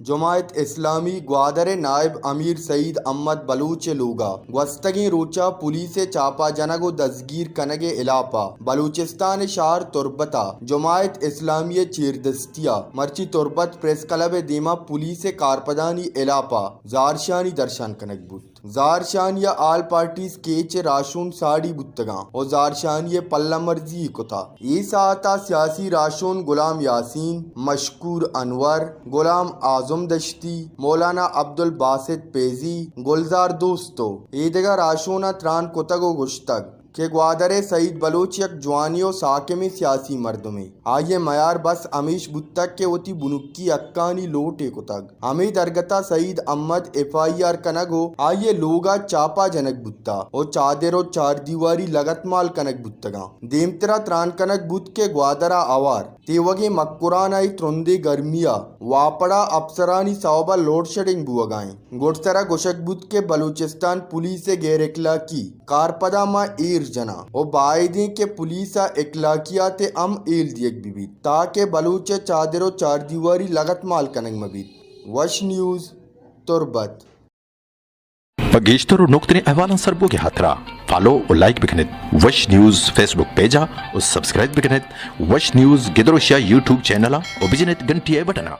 जमायत इस्लामी ग्वादर नायब अमीर सईद अहमद बलूच लूगा वस्तगी रोचा पुलिस चापा जनगो दसगीर कनगे इलापा बलूचिस्तान शहर तुर्बता जमायत इस्लामी चीरदस्तिया मर्ची तुर्बत प्रेस क्लब दीमा पुलिस कारपदानी इलापा जारशानी दर्शन कनक बुत जारशानिया आल पार्टीज केच राशून साड़ी बुत्तगा और जारशानिया पल्ला मर्जी कुता ये साता सियासी राशून गुलाम यासीन मशकूर अनवर गुलाम आजम दश्ती मौलाना अब्दुल बासित पेजी गुलजार दोस्तो ईदगा राशूना त्रान कुतगो गुश्तग के ग्वादर सईद बलोच यक जवानियों साकेमी सियासी मर्द में आये मयार बस अमीश बुत्तक के होती बुनुक्की अक्कानी लोटे कुतग हमें दरगता सईद अहमद FIR कनग हो आये लोगा चापा जनक बुत्ता और चादरो चार दीवारी लगत माल कनक बुत्तगा देमतरा त्रान कनक बुत के ग्वादरा आवार तेवगे मक्कुरानाई त्रुंदे गर्मिया वापड़ा अफसरानी सावबा लोड शेडिंग बुआगाएं गुड़सरा गुशक बुत के बलूचिस्तान पुलिस गैर इखलाकी कारपदा मा एर जना और बायदे के पुलिसा इखलाकियात अम एल दियक बीबी ताके बलूचे चादरो चार दीवारी लगत माल कनक मबीत वश news Turbat Pagishtaru nuktini ahwalan sarboge hatra follow or like biknet Wash News Facebook page or subscribe biknet Wash News gedrosha YouTube channel or bijinet gantiye butana